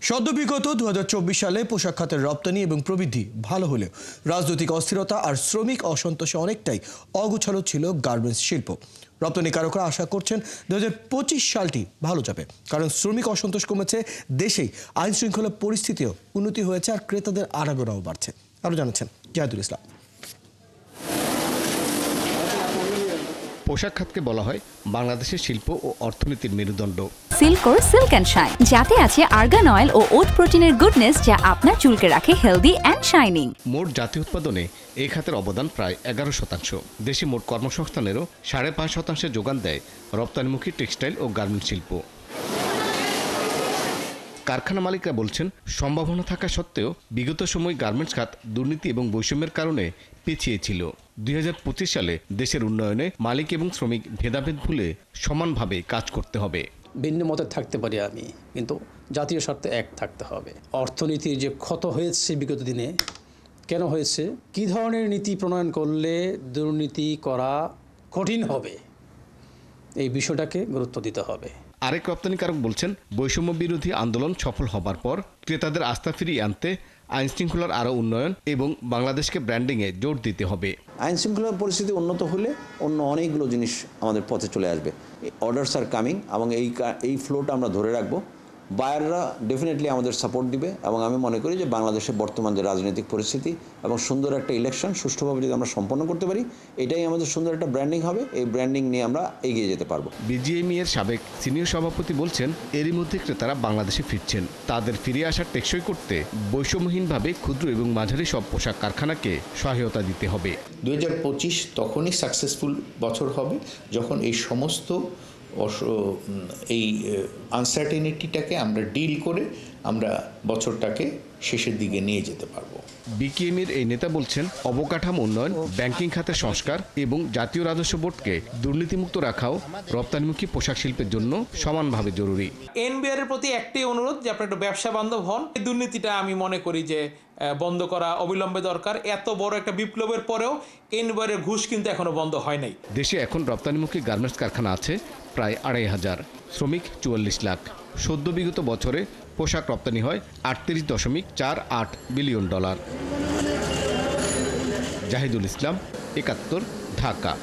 সদ্যবিগত 2024 সালে পোশাক খাতের রপ্তানি এবং প্রবৃদ্ধি ভালো হলেও রাজনৈতিক অস্থিরতা আর শ্রমিক অসন্তোষে অনেকটাই অগোছালো ছিল গার্মেন্টস শিল্প। রপ্তানিকারকরা আশা করছেন 2025 সালটি ভালো যাবে, কারণ শ্রমিক অসন্তোষ কমেছে, দেশেই আইন শৃঙ্খলা পরিস্থিতিও উন্নতি হয়েছে আর ক্রেতাদের আনাগোনাও বাড়ছে। আরও জানাচ্ছেন জাহিদুল ইসলাম। পোশাক খাতকে বলা হয় বাংলাদেশের শিল্প ও অর্থনীতির মেরুদণ্ড। সিল্কোর সিল্ক অ্যান্ড শাইন, যাতে আছে আর্গান অয়েল ও ওট প্রোটিনের গুডনেস, যা আপনার চুলকে রাখে হেলদি অ্যান্ড শাইনিং। মোট জাতীয় উৎপাদনে এই খাতের অবদান প্রায় 11%। দেশে মোট কর্মসংস্থানেরও 5.5% যোগান দেয় রপ্তানিমুখী টেক্সটাইল ও গার্মেন্টস শিল্প। কারখানা মালিকরা বলছেন, সম্ভাবনা থাকা সত্ত্বেও বিগত সময় গার্মেন্টস খাত দুর্নীতি এবং বৈষম্যের কারণে পিছিয়ে ছিল। 2025 সালে দেশের উন্নয়নে মালিক এবং শ্রমিক ভেদাভেদ ভুলে সমানভাবে কাজ করতে হবে। ভিন্ন মতে থাকতে পারি আমি, কিন্তু জাতীয় স্বার্থে এক থাকতে হবে। অর্থনীতির যে ক্ষত হয়েছে বিগত দিনে, কেন হয়েছে, কী ধরনের নীতি প্রণয়ন করলে দুর্নীতি করা কঠিন হবে, এই বিষয়টাকে গুরুত্ব দিতে হবে। আরেক রপ্তানিকারক বলছেন, বৈষম্য বিরোধী আন্দোলন সফল হবার পর ক্রেতাদের আস্থা ফিরিয়ে আনতে আইন শৃঙ্খলার আরও উন্নয়ন এবং বাংলাদেশকে ব্র্যান্ডিংয়ে জোর দিতে হবে। আইন শৃঙ্খলার পরিস্থিতি উন্নত হলে অন্য অনেকগুলো জিনিস আমাদের পথে চলে আসবে। অর্ডারস আর কামিং, এবং এই ফ্লোটা আমরা ধরে রাখবো। বায়াররা ডেফিনেটলি আমাদের সাপোর্ট দিবে, এবং আমি মনে করি যে বাংলাদেশের বর্তমান যে রাজনৈতিক পরিস্থিতি এবং সুন্দর একটা ইলেকশন সুষ্ঠুভাবে যদি আমরা সম্পন্ন করতে পারি, এটাই আমাদের সুন্দর একটা ব্র্যান্ডিং হবে। এই ব্র্যান্ডিং নিয়ে আমরা এগিয়ে যেতে পারবো। বিজিএমইএ এর সাবেক সিনিয়র সভাপতি বলছেন, এরই মধ্যে ক্রেতারা বাংলাদেশে ফিরছেন। তাদের ফিরে আসার টেকসই করতে বৈষম্যহীনভাবে ক্ষুদ্র এবং মাঝারি সব পোশাক কারখানাকে সহায়তা দিতে হবে। 2025 তখনই সাকসেসফুল বছর হবে যখন এই সমস্ত এই আনসার্টেনিটিটাকে আমরা ডিল করে আমরা বছরটাকে শেষের দিকে নিয়ে যেতে পারবো। বিকেএমইর এই নেতা বলছেন, অবকাঠামো উন্নয়ন, ব্যাংকিং খাতের সংস্কার এবং জাতীয় রাজস্ব বোর্ডকে দুর্নীতিমুক্ত রাখাও রপ্তানিমুখী পোশাক শিল্পের জন্য সমানভাবে জরুরি। এনবিআর এর প্রতি একটাই অনুরোধ যে আপনারা একটু ব্যবসা বান্ধব হন। এই দুর্নীতিটা আমি মনে করি যে বন্ধ করা অবিলম্বে দরকার। এত বড় একটা বিপ্লবের পরেও এনবিআর এর ঘুষ কিন্তু এখনো বন্ধ হয় নাই। দেশে এখন রপ্তানিমুখী গার্মেন্টস কারখানা আছে প্রায় 2,500, শ্রমিক 44 লাখ। সদ্য বিগত বছরে পোশাক রপ্তানি হয় $38.48 বিলিয়ন। জাহিদুল ইসলাম, 71, ঢাকা।